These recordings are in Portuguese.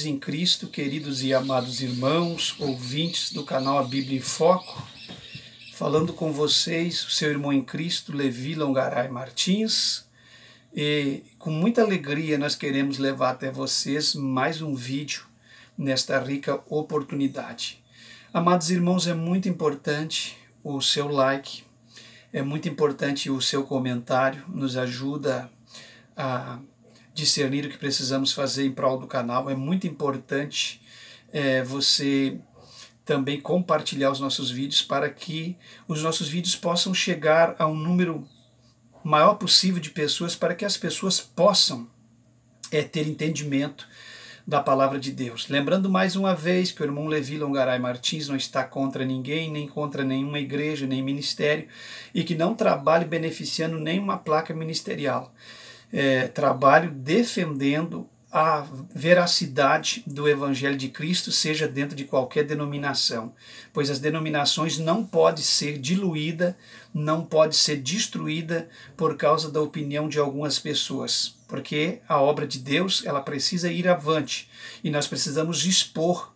Em Cristo, queridos e amados irmãos, ouvintes do canal A Bíblia em Foco, falando com vocês, o seu irmão em Cristo, Levi Longaray Martins, e com muita alegria nós queremos levar até vocês mais um vídeo nesta rica oportunidade. Amados irmãos, é muito importante o seu like, é muito importante o seu comentário, nos ajuda a discernir o que precisamos fazer em prol do canal. É muito importante você também compartilhar os nossos vídeos para que os nossos vídeos possam chegar a um número maior possível de pessoas, para que as pessoas possam ter entendimento da palavra de Deus. Lembrando mais uma vez que o irmão Levi Longaray Martins não está contra ninguém, nem contra nenhuma igreja, nem ministério, e que não trabalhe beneficiando nenhuma placa ministerial. Trabalho defendendo a veracidade do Evangelho de Cristo, seja dentro de qualquer denominação, pois as denominações não podem ser diluídas, não podem ser destruídas por causa da opinião de algumas pessoas, porque a obra de Deus ela precisa ir avante e nós precisamos expor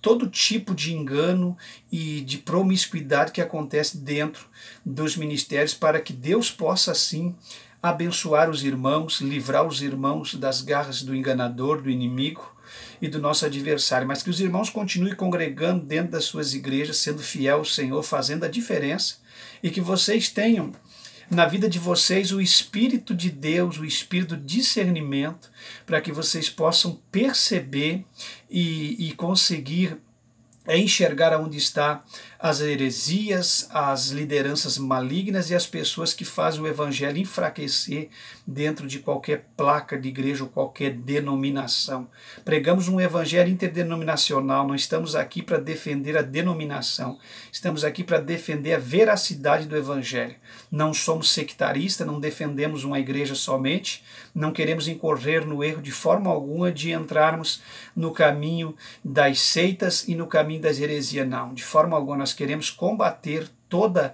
todo tipo de engano e de promiscuidade que acontece dentro dos ministérios, para que Deus possa assim abençoar os irmãos, livrar os irmãos das garras do enganador, do inimigo e do nosso adversário, mas que os irmãos continuem congregando dentro das suas igrejas, sendo fiel ao Senhor, fazendo a diferença, e que vocês tenham na vida de vocês o Espírito de Deus, o Espírito do discernimento, para que vocês possam perceber e conseguir enxergar onde está as heresias, as lideranças malignas e as pessoas que fazem o evangelho enfraquecer dentro de qualquer placa de igreja ou qualquer denominação. Pregamos um evangelho interdenominacional, não estamos aqui para defender a denominação, estamos aqui para defender a veracidade do evangelho. Não somos sectaristas, não defendemos uma igreja somente, não queremos incorrer no erro de forma alguma de entrarmos no caminho das seitas e no caminho das heresias, não. De forma alguma nós queremos combater todo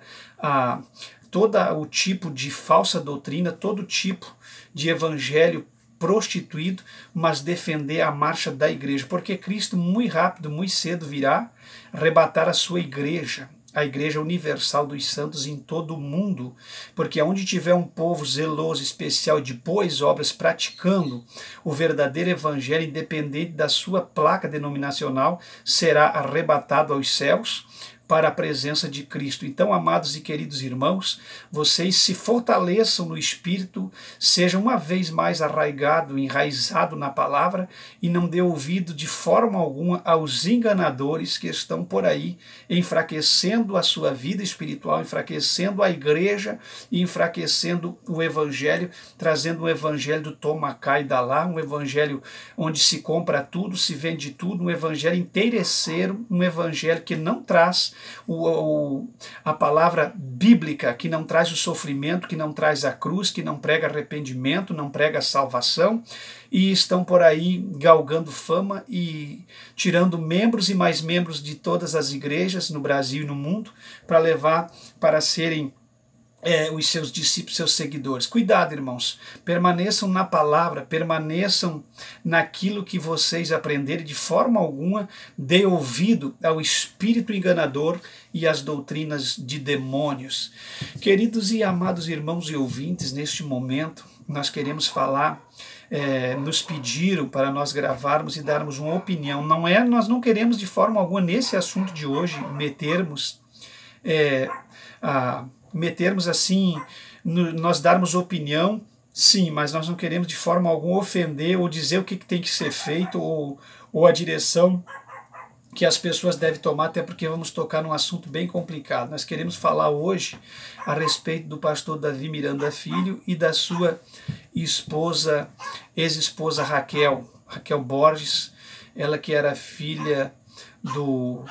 o tipo de falsa doutrina, todo tipo de evangelho prostituído, mas defender a marcha da igreja, porque Cristo muito rápido, muito cedo virá arrebatar a sua igreja, a igreja universal dos santos em todo o mundo, porque onde tiver um povo zeloso, especial, de boas obras, praticando o verdadeiro evangelho, independente da sua placa denominacional, será arrebatado aos céus para a presença de Cristo. Então, amados e queridos irmãos, vocês se fortaleçam no Espírito, sejam uma vez mais arraigado, enraizado na palavra, e não dê ouvido de forma alguma aos enganadores que estão por aí, enfraquecendo a sua vida espiritual, enfraquecendo a igreja e enfraquecendo o evangelho, trazendo um evangelho do toma cá e dá lá, um evangelho onde se compra tudo, se vende tudo, um evangelho interesseiro, um evangelho que não traz a palavra bíblica, que não traz o sofrimento, que não traz a cruz, que não prega arrependimento, não prega salvação, e estão por aí galgando fama e tirando membros e mais membros de todas as igrejas no Brasil e no mundo, para levar para serem os seus discípulos, seus seguidores. Cuidado, irmãos, permaneçam na palavra, permaneçam naquilo que vocês aprenderem, de forma alguma dê ouvido ao espírito enganador e às doutrinas de demônios. Queridos e amados irmãos e ouvintes, neste momento nós queremos falar, nos pediram para nós gravarmos e darmos uma opinião. Nós não queremos de forma alguma nesse assunto de hoje metermos assim, nós darmos opinião, sim, mas nós não queremos de forma alguma ofender ou dizer o que tem que ser feito ou a direção que as pessoas devem tomar, até porque vamos tocar num assunto bem complicado. Nós queremos falar hoje a respeito do pastor Davi Miranda Filho e da sua esposa, ex-esposa Raquel Borges, ela que era filha do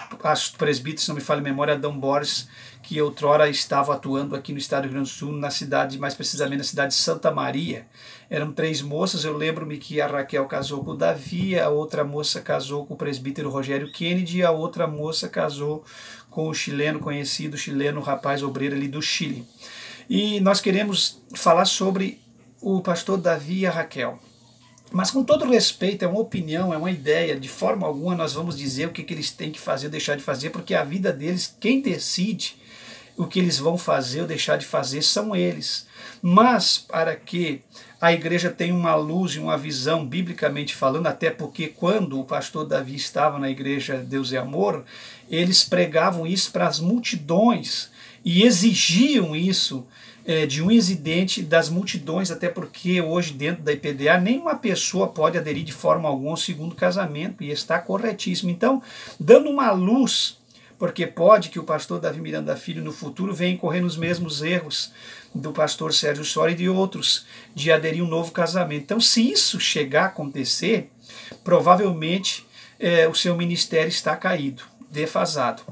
presbítero, se não me falha a memória, Adão Borges, que outrora estava atuando aqui no estado do Rio Grande do Sul, na cidade, mais precisamente na cidade de Santa Maria. Eram 3 moças, eu lembro-me que a Raquel casou com o Davi, a outra moça casou com o presbítero Rogério Kennedy, e a outra moça casou com o conhecido chileno, rapaz obreiro ali do Chile. E nós queremos falar sobre o pastor Davi e a Raquel. Mas com todo respeito, é uma opinião, é uma ideia, de forma alguma nós vamos dizer o que eles têm que fazer ou deixar de fazer, porque a vida deles, quem decide o que eles vão fazer ou deixar de fazer são eles. Mas para que a igreja tenha uma luz e uma visão, biblicamente falando, até porque quando o pastor Davi estava na igreja Deus é Amor, eles pregavam isso para as multidões e exigiam isso de um incidente das multidões, até porque hoje dentro da IPDA nenhuma pessoa pode aderir de forma alguma ao segundo casamento, e está corretíssimo. Então, dando uma luz, porque pode que o pastor Davi Miranda Filho no futuro venha incorrer nos mesmos erros do pastor Sérgio Soares e de outros, de aderir a um novo casamento. Então, se isso chegar a acontecer, provavelmente o seu ministério está caído, defasado.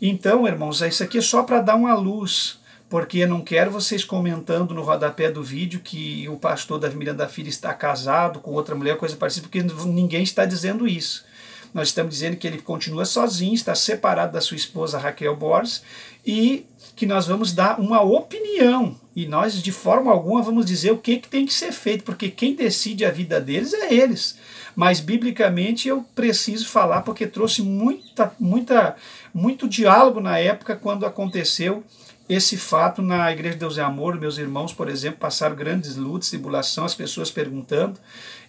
Então, irmãos, isso aqui é só para dar uma luz, porque eu não quero vocês comentando no rodapé do vídeo que o pastor Davi Miranda Filho está casado com outra mulher, coisa parecida, porque ninguém está dizendo isso. Nós estamos dizendo que ele continua sozinho, está separado da sua esposa Raquel Borges, e que nós vamos dar uma opinião, e nós de forma alguma vamos dizer o que tem que ser feito, porque quem decide a vida deles é eles. Mas biblicamente eu preciso falar, porque trouxe muito diálogo na época quando aconteceu esse fato na Igreja de Deus é Amor. Meus irmãos, por exemplo, passaram grandes lutas, tribulação, as pessoas perguntando,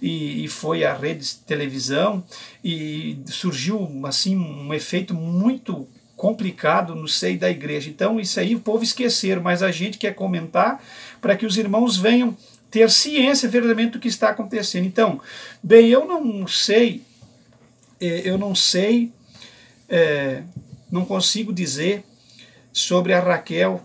e foi a rede de televisão, e surgiu assim um efeito muito complicado no seio da igreja. Então isso aí o povo esqueceram, mas a gente quer comentar para que os irmãos venham ter ciência verdadeiramente do que está acontecendo. Então, bem, eu não consigo dizer sobre a Raquel,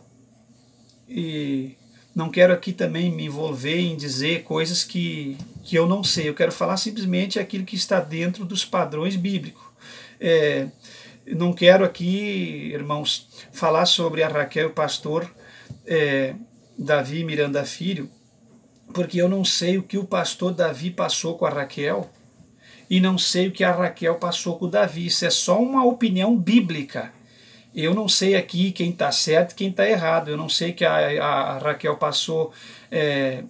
e não quero aqui também me envolver em dizer coisas que eu não sei. Eu quero falar simplesmente aquilo que está dentro dos padrões bíblicos. Não quero aqui, irmãos, falar sobre a Raquel e o pastor Davi Miranda Filho, porque eu não sei o que o pastor Davi passou com a Raquel e não sei o que a Raquel passou com o Davi. Isso é só uma opinião bíblica. Eu não sei aqui quem está certo e quem está errado. Eu não sei que a Raquel passou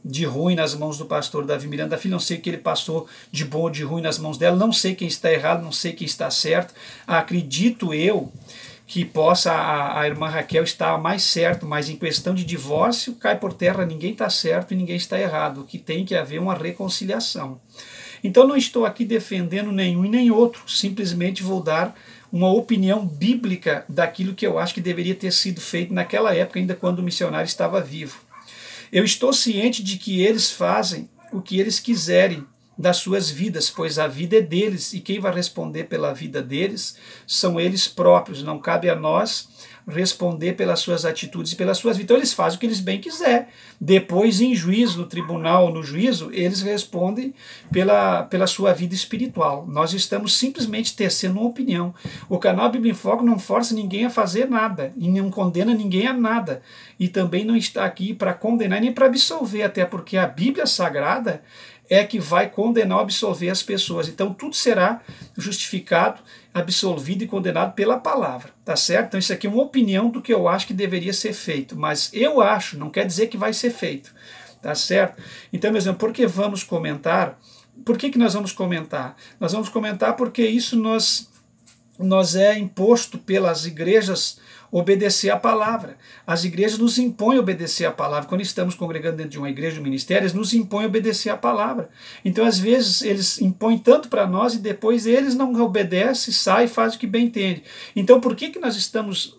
de ruim nas mãos do pastor Davi Miranda Filho, não sei que ele passou de bom ou de ruim nas mãos dela, não sei quem está errado, não sei quem está certo. Acredito eu que possa a irmã Raquel estar mais certo, mas em questão de divórcio cai por terra, ninguém está certo e ninguém está errado, o que tem que haver uma reconciliação. Então não estou aqui defendendo nenhum e nem outro, simplesmente vou dar uma opinião bíblica daquilo que eu acho que deveria ter sido feito naquela época, ainda quando o missionário estava vivo. Eu estou ciente de que eles fazem o que eles quiserem das suas vidas, pois a vida é deles, e quem vai responder pela vida deles são eles próprios. Não cabe a nós responder pelas suas atitudes e pelas suas vidas. Então eles fazem o que eles bem quiser. Depois, em juízo, no tribunal ou no juízo, eles respondem pela sua vida espiritual. Nós estamos simplesmente tecendo uma opinião. O canal Bíblia em Foco não força ninguém a fazer nada, e não condena ninguém a nada. E também não está aqui para condenar nem para absolver, até porque a Bíblia Sagrada é que vai condenar ou absolver as pessoas. Então tudo será justificado, absolvido e condenado pela palavra, tá certo? Então isso aqui é uma opinião do que eu acho que deveria ser feito, mas eu acho, não quer dizer que vai ser feito, tá certo? Então, meus irmãos, por que vamos comentar? Por que nós vamos comentar? Nós vamos comentar porque isso nós é imposto pelas igrejas obedecer a palavra. As igrejas nos impõem a obedecer a palavra. Quando estamos congregando dentro de uma igreja, de um ministério, eles nos impõem a obedecer a palavra. Então, às vezes, eles impõem tanto para nós e depois eles não obedecem, saem e fazem o que bem entendem. Então, por que nós estamos...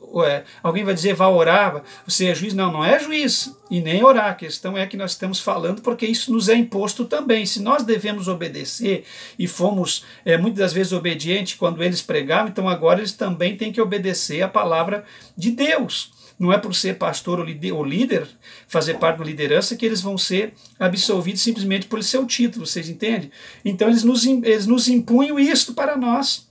alguém vai dizer, vá orar, você é juiz? Não, não é juiz e nem orar. A questão é que nós estamos falando porque isso nos é imposto também. Se nós devemos obedecer e fomos muitas das vezes obedientes quando eles pregavam, então agora eles também têm que obedecer a palavra de Deus. Não é por ser pastor ou líder, fazer parte da liderança, que eles vão ser absolvidos simplesmente por seu título, vocês entendem? Então eles nos impunham isto para nós.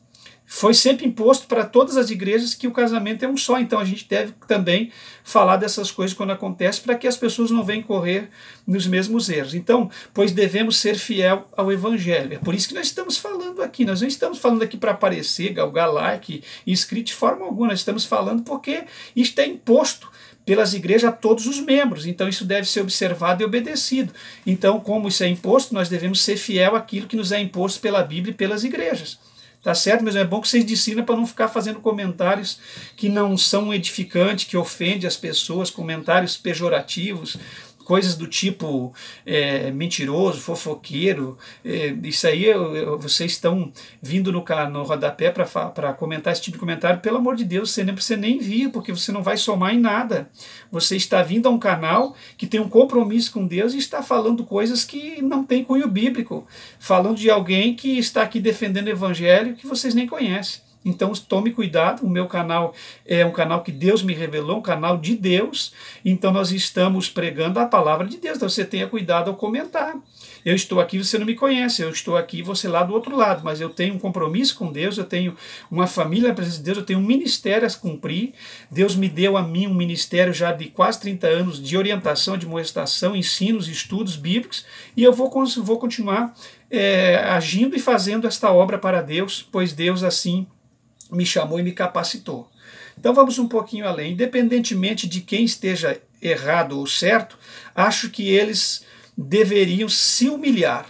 Foi sempre imposto para todas as igrejas que o casamento é um só. Então a gente deve também falar dessas coisas quando acontece, para que as pessoas não venham correr nos mesmos erros. Então, pois devemos ser fiel ao Evangelho. É por isso que nós estamos falando aqui. Nós não estamos falando aqui para aparecer, galgar like, inscrito de forma alguma. Nós estamos falando porque isto é imposto pelas igrejas a todos os membros. Então isso deve ser observado e obedecido. Então, como isso é imposto, nós devemos ser fiel àquilo que nos é imposto pela Bíblia e pelas igrejas. Tá certo? Mas é bom que vocês disciplinam para não ficar fazendo comentários que não são edificantes, que ofendem as pessoas, comentários pejorativos, coisas do tipo mentiroso, fofoqueiro. Isso aí vocês estão vindo no rodapé para comentar esse tipo de comentário. Pelo amor de Deus, você nem viu, porque você não vai somar em nada. Você está vindo a um canal que tem um compromisso com Deus e está falando coisas que não tem cunho bíblico, falando de alguém que está aqui defendendo o evangelho que vocês nem conhecem. Então tome cuidado, o meu canal é um canal que Deus me revelou, um canal de Deus, então nós estamos pregando a palavra de Deus, então você tenha cuidado ao comentar. Eu estou aqui, você não me conhece, eu estou aqui, você lá do outro lado, mas eu tenho um compromisso com Deus, eu tenho uma família para Deus, eu tenho um ministério a cumprir. Deus me deu a mim um ministério já de quase 30 anos de orientação, de admoestação, ensinos, estudos bíblicos, e eu vou continuar agindo e fazendo esta obra para Deus, pois Deus assim me chamou e me capacitou. Então vamos um pouquinho além. Independentemente de quem esteja errado ou certo, acho que eles deveriam se humilhar.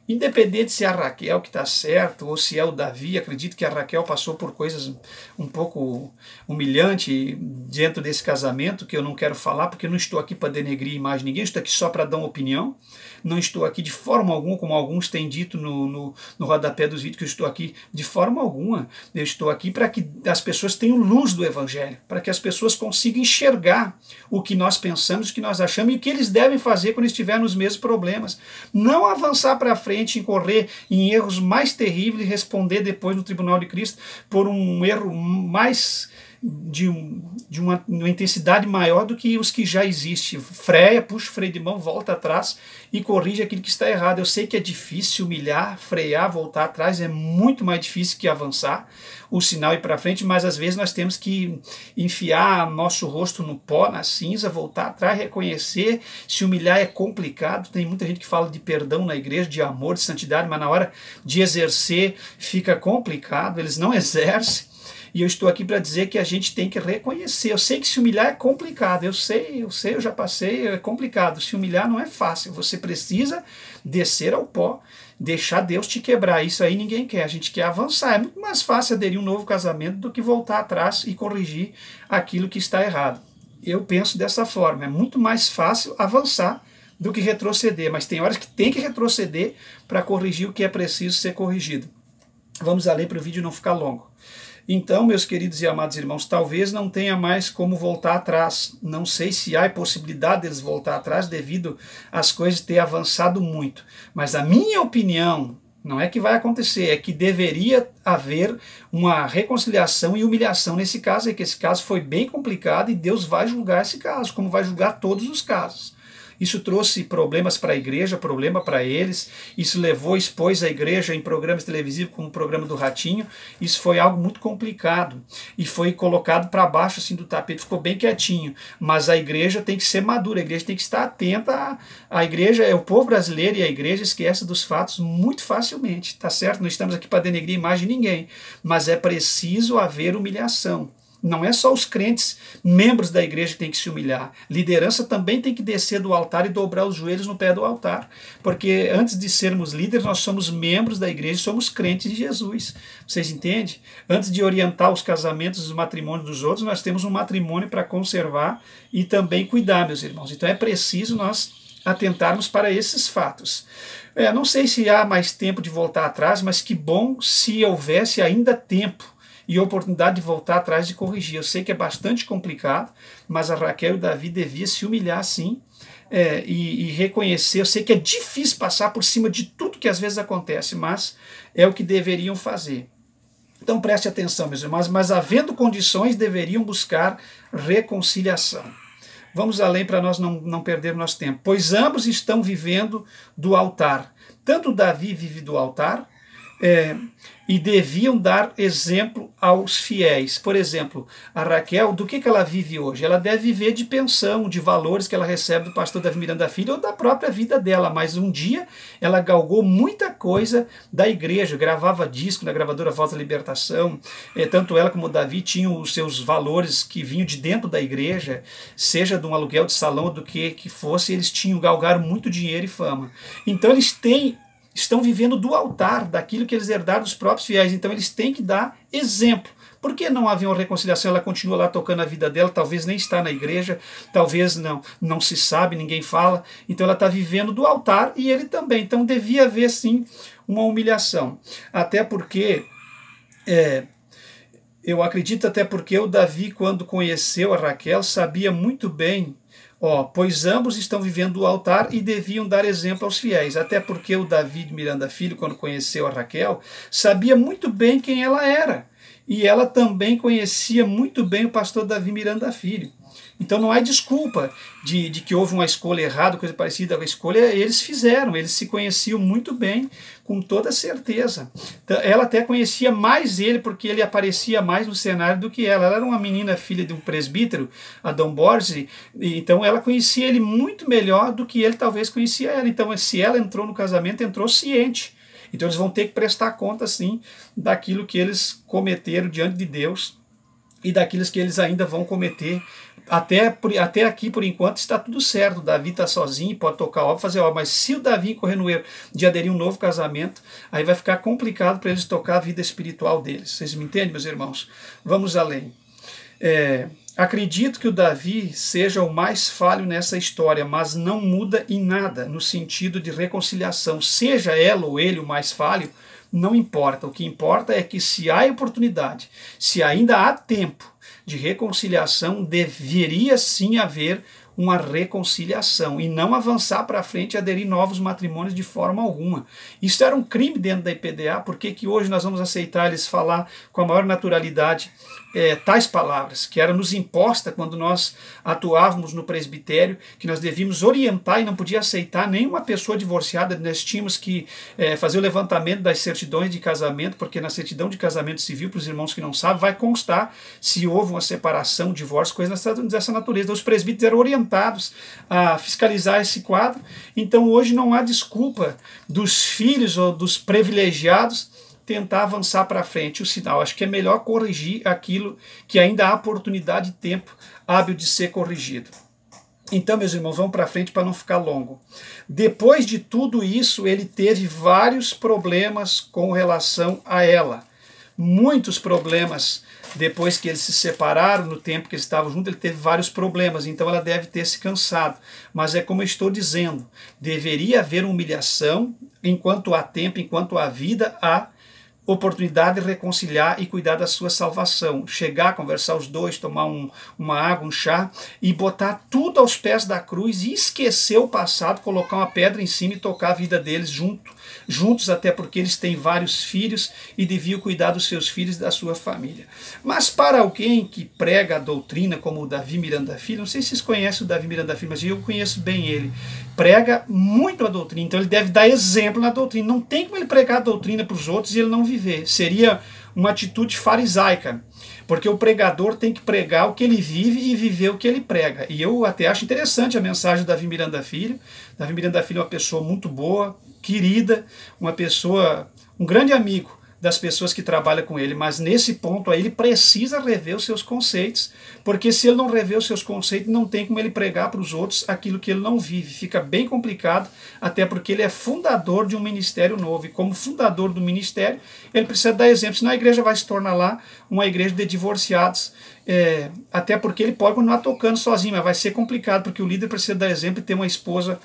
Independente se é a Raquel que está certo ou se é o Davi, acredito que a Raquel passou por coisas um pouco humilhantes dentro desse casamento, que eu não quero falar, porque eu não estou aqui para denegrir a imagem de ninguém, estou aqui só para dar uma opinião. Não estou aqui de forma alguma, como alguns têm dito no rodapé dos vídeos, que eu estou aqui de forma alguma. Eu estou aqui para que as pessoas tenham luz do Evangelho, para que as pessoas consigam enxergar o que nós pensamos, o que nós achamos e o que eles devem fazer quando estiverem nos mesmos problemas. Não avançar para frente, incorrer em erros mais terríveis e responder depois no tribunal de Cristo por um erro mais de uma intensidade maior do que os que já existem. Freia, puxa o freio de mão, volta atrás e corrige aquilo que está errado. Eu sei que é difícil humilhar, frear, voltar atrás, é muito mais difícil que avançar o sinal ir para frente, mas às vezes nós temos que enfiar nosso rosto no pó, na cinza, voltar atrás, reconhecer. Se humilhar é complicado, tem muita gente que fala de perdão na igreja, de amor, de santidade, mas na hora de exercer fica complicado, eles não exercem. E eu estou aqui para dizer que a gente tem que reconhecer. Eu sei que se humilhar é complicado, eu sei, eu já passei, é complicado. Se humilhar não é fácil, você precisa descer ao pó, deixar Deus te quebrar. Isso aí ninguém quer, a gente quer avançar. É muito mais fácil aderir a um novo casamento do que voltar atrás e corrigir aquilo que está errado. Eu penso dessa forma, é muito mais fácil avançar do que retroceder, mas tem horas que tem que retroceder para corrigir o que é preciso ser corrigido. Vamos além para o vídeo não ficar longo. Então, meus queridos e amados irmãos, talvez não tenha mais como voltar atrás. Não sei se há possibilidade deles voltar atrás devido às coisas ter avançado muito. Mas a minha opinião, não é que vai acontecer, é que deveria haver uma reconciliação e humilhação nesse caso, é que esse caso foi bem complicado e Deus vai julgar esse caso, como vai julgar todos os casos. Isso trouxe problemas para a igreja, problema para eles, isso expôs a igreja em programas televisivos como o programa do Ratinho, isso foi algo muito complicado e foi colocado para baixo assim do tapete, ficou bem quietinho, mas a igreja tem que ser madura, a igreja tem que estar atenta, a igreja, o povo brasileiro e a igreja esquece dos fatos muito facilmente, tá certo? Não estamos aqui para denegrir a imagem de ninguém, mas é preciso haver humilhação. Não é só os crentes, membros da igreja que tem que se humilhar. Liderança também tem que descer do altar e dobrar os joelhos no pé do altar. Porque antes de sermos líderes, nós somos membros da igreja, somos crentes de Jesus. Vocês entendem? Antes de orientar os casamentos e os matrimônios dos outros, nós temos um matrimônio para conservar e também cuidar, meus irmãos. Então é preciso nós atentarmos para esses fatos. Não sei se há mais tempo de voltar atrás, mas que bom se houvesse ainda tempo e oportunidade de voltar atrás e corrigir. Eu sei que é bastante complicado, mas a Raquel e o Davi deviam se humilhar sim e reconhecer. Eu sei que é difícil passar por cima de tudo que às vezes acontece, mas é o que deveriam fazer. Então preste atenção, meus irmãos, mas havendo condições deveriam buscar reconciliação. Vamos além para nós não perdermos nosso tempo. Pois ambos estão vivendo do altar. Tanto Davi vive do altar, e deviam dar exemplo aos fiéis. Por exemplo, a Raquel, do que ela vive hoje? Ela deve viver de pensão, de valores que ela recebe do pastor Davi Miranda Filho ou da própria vida dela, mas um dia ela galgou muita coisa da igreja, gravava disco na gravadora Voz da Libertação, tanto ela como o Davi tinham os seus valores que vinham de dentro da igreja, seja de um aluguel de salão ou do que fosse, eles galgaram muito dinheiro e fama. Então eles estão vivendo do altar, daquilo que eles herdaram dos próprios fiéis, então eles têm que dar exemplo. Por que não havia uma reconciliação? Ela continua lá tocando a vida dela, talvez nem está na igreja, talvez não se sabe, ninguém fala, então ela está vivendo do altar e ele também, então devia haver sim uma humilhação, até porque, eu acredito até porque o Davi, quando conheceu a Raquel, sabia muito bem, pois ambos estão vivendo o altar e deviam dar exemplo aos fiéis. Até porque o Davi de Miranda Filho, quando conheceu a Raquel, sabia muito bem quem ela era. E ela também conhecia muito bem o pastor Davi Miranda Filho. Então não há desculpa de que houve uma escolha errada, coisa parecida. A escolha eles fizeram, eles se conheciam muito bem, com toda certeza. Ela até conhecia mais ele, porque ele aparecia mais no cenário do que ela. Ela era uma menina filha de um presbítero, Adão Borges, então ela conhecia ele muito melhor do que ele talvez conhecia ela. Então se ela entrou no casamento, entrou ciente. Então eles vão ter que prestar conta, sim, daquilo que eles cometeram diante de Deus e daquilo que eles ainda vão cometer. Até aqui, por enquanto, está tudo certo. O Davi está sozinho, pode tocar obra, fazer obra. Mas se o Davi correr no erro de aderir a um novo casamento, aí vai ficar complicado para eles tocar a vida espiritual deles. Vocês me entendem, meus irmãos? Vamos além. Acredito que o Davi seja o mais falho nessa história, mas não muda em nada no sentido de reconciliação. Seja ela ou ele o mais falho, não importa. O que importa é que se há oportunidade, se ainda há tempo de reconciliação, deveria sim haver uma reconciliação e não avançar para frente e aderir novos matrimônios de forma alguma. Isso era um crime dentro da IPDA, porque que hoje nós vamos aceitar eles falar com a maior naturalidade tais palavras, que era nos imposta quando nós atuávamos no presbitério, que nós devíamos orientar e não podia aceitar nenhuma pessoa divorciada. Nós tínhamos que fazer o levantamento das certidões de casamento, porque na certidão de casamento civil, para os irmãos que não sabem, vai constar se houve uma separação, divórcio, coisas dessa natureza. Os presbíteros eram orientados a fiscalizar esse quadro. Então hoje não há desculpa dos filhos ou dos privilegiados tentar avançar para frente o sinal. Acho que é melhor corrigir aquilo que ainda há oportunidade e tempo hábil de ser corrigido. Então, meus irmãos, vamos para frente para não ficar longo. Depois de tudo isso, ele teve vários problemas com relação a ela. Muitos problemas. Depois que eles se separaram, no tempo que eles estavam juntos, ele teve vários problemas, então ela deve ter se cansado. Mas é como eu estou dizendo, deveria haver humilhação, enquanto há tempo, enquanto há vida, há oportunidade de reconciliar e cuidar da sua salvação. Chegar, conversar os dois, tomar uma água, um chá e botar tudo aos pés da cruz e esquecer o passado, colocar uma pedra em cima e tocar a vida deles juntos, até porque eles têm vários filhos e deviam cuidar dos seus filhos e da sua família. Mas para alguém que prega a doutrina, como o Davi Miranda Filho, não sei se vocês conhecem o Davi Miranda Filho, mas eu conheço bem ele, prega muito a doutrina, então ele deve dar exemplo na doutrina. Não tem como ele pregar a doutrina para os outros e ele não viver. Seria uma atitude farisaica, porque o pregador tem que pregar o que ele vive e viver o que ele prega. E eu até acho interessante a mensagem do Davi Miranda Filho. Davi Miranda Filho é uma pessoa muito boa, querida, uma pessoa, um grande amigo das pessoas que trabalham com ele, mas nesse ponto aí ele precisa rever os seus conceitos, porque se ele não rever os seus conceitos, não tem como ele pregar para os outros aquilo que ele não vive. Fica bem complicado, até porque ele é fundador de um ministério novo, e como fundador do ministério, ele precisa dar exemplo, senão a igreja vai se tornar lá uma igreja de divorciados, até porque ele pode continuar tocando sozinho, mas vai ser complicado, porque o líder precisa dar exemplo e ter uma esposa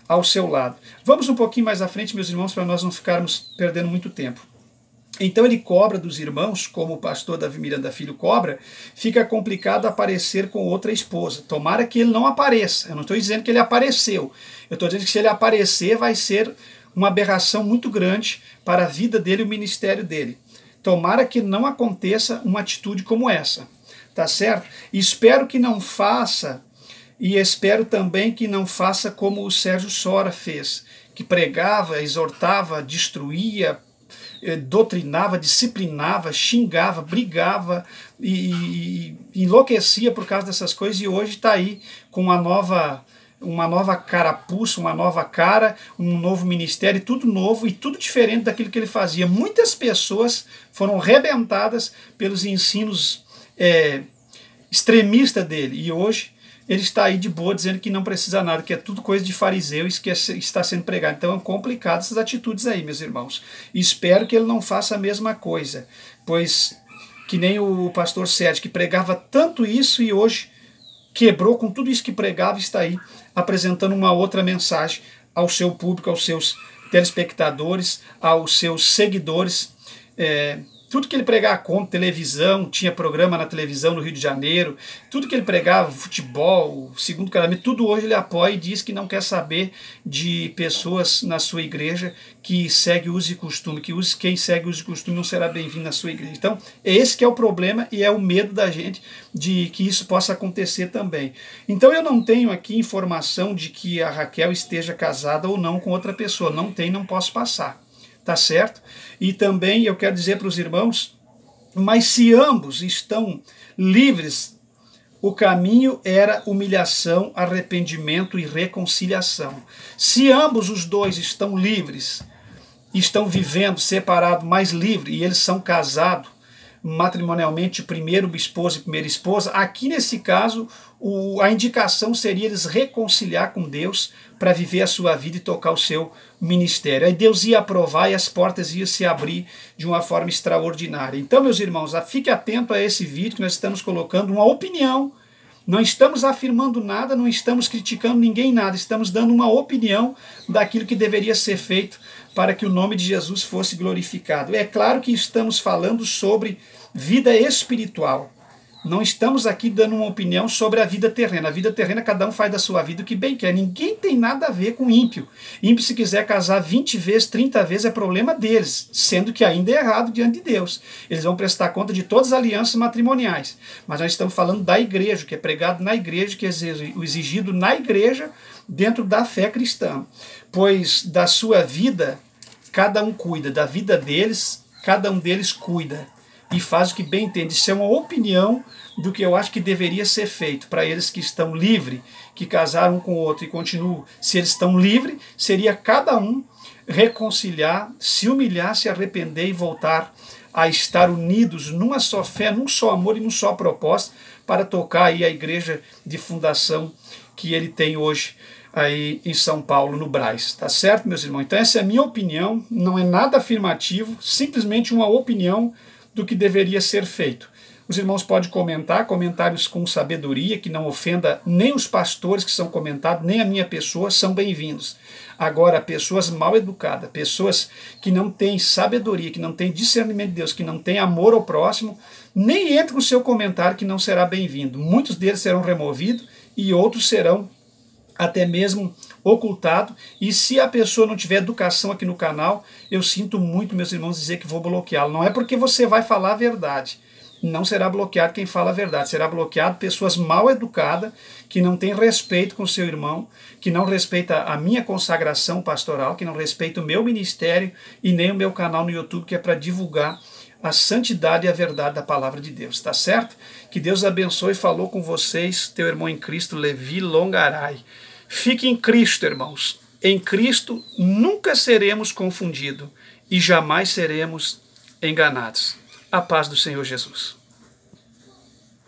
ao seu lado. Vamos um pouquinho mais à frente, meus irmãos, para nós não ficarmos perdendo muito tempo. Então ele cobra dos irmãos, como o pastor Davi Miranda Filho cobra, fica complicado aparecer com outra esposa. Tomara que ele não apareça. Eu não estou dizendo que ele apareceu. Eu estou dizendo que se ele aparecer vai ser uma aberração muito grande para a vida dele e o ministério dele. Tomara que não aconteça uma atitude como essa. Tá certo? Espero que não faça, e espero também que não faça como o Sérgio Sora fez, que pregava, exortava, destruía, doutrinava, disciplinava, xingava, brigava e enlouquecia por causa dessas coisas, e hoje está aí com uma nova carapuça, uma nova cara, um novo ministério, tudo novo e tudo diferente daquilo que ele fazia. Muitas pessoas foram rebentadas pelos ensinos extremistas dele, e hoje ele está aí de boa dizendo que não precisa nada, que é tudo coisa de fariseu, isso que está sendo pregado. Então é complicado essas atitudes aí, meus irmãos. E espero que ele não faça a mesma coisa, pois que nem o pastor Sérgio, que pregava tanto isso e hoje quebrou com tudo isso que pregava, está aí apresentando uma outra mensagem ao seu público, aos seus telespectadores, aos seus seguidores. Tudo que ele pregava contra televisão, tinha programa na televisão no Rio de Janeiro, tudo que ele pregava, futebol, segundo casamento, tudo hoje ele apoia e diz que não quer saber de pessoas na sua igreja que segue uso e costume, quem segue uso e costume não será bem-vindo na sua igreja. Então, esse que é o problema e é o medo da gente de que isso possa acontecer também. Então eu não tenho aqui informação de que a Raquel esteja casada ou não com outra pessoa, não tem, não posso passar. Tá certo? E também eu quero dizer para os irmãos, mas se ambos estão livres, o caminho era humilhação, arrependimento e reconciliação. Se ambos os dois estão livres, estão vivendo separado, mais livre, e eles são casados matrimonialmente, primeiro esposo e primeira esposa, aqui nesse caso a indicação seria eles reconciliar com Deus para viver a sua vida e tocar o seu ministério. Aí Deus ia aprovar e as portas iam se abrir de uma forma extraordinária. Então, meus irmãos, fique atento a esse vídeo que nós estamos colocando uma opinião. Não estamos afirmando nada, não estamos criticando ninguém nada, estamos dando uma opinião daquilo que deveria ser feito para que o nome de Jesus fosse glorificado. É claro que estamos falando sobre vida espiritual. Não estamos aqui dando uma opinião sobre a vida terrena. A vida terrena, cada um faz da sua vida o que bem quer. Ninguém tem nada a ver com ímpio. Ímpio, se quiser casar 20 vezes, 30 vezes, é problema deles, sendo que ainda é errado diante de Deus. Eles vão prestar conta de todas as alianças matrimoniais. Mas nós estamos falando da igreja, que é pregado na igreja, que é exigido na igreja, dentro da fé cristã. Pois da sua vida, cada um cuida. Da vida deles, cada um deles cuida. E faz o que bem entende. Isso é uma opinião do que eu acho que deveria ser feito para eles que estão livres, que casaram um com o outro e continuam. Se eles estão livres, seria cada um reconciliar, se humilhar, se arrepender e voltar a estar unidos numa só fé, num só amor e num só propósito para tocar aí a igreja de fundação que ele tem hoje aí em São Paulo, no Brás. Tá certo, meus irmãos? Então essa é a minha opinião, não é nada afirmativo, simplesmente uma opinião do que deveria ser feito. Os irmãos podem comentar, comentários com sabedoria, que não ofenda nem os pastores que são comentados, nem a minha pessoa, são bem-vindos. Agora, pessoas mal educadas, pessoas que não têm sabedoria, que não têm discernimento de Deus, que não têm amor ao próximo, nem entre com o seu comentário que não será bem-vindo. Muitos deles serão removidos e outros serão até mesmo ocultado, e se a pessoa não tiver educação aqui no canal, eu sinto muito, meus irmãos, dizer que vou bloqueá-lo. Não é porque você vai falar a verdade, não será bloqueado quem fala a verdade, será bloqueado pessoas mal educadas, que não têm respeito com o seu irmão, que não respeita a minha consagração pastoral, que não respeita o meu ministério e nem o meu canal no YouTube, que é para divulgar a santidade e a verdade da palavra de Deus, tá certo? Que Deus abençoe. Falou com vocês, teu irmão em Cristo, Levi Longaray. Fique em Cristo, irmãos. Em Cristo nunca seremos confundidos e jamais seremos enganados. A paz do Senhor Jesus.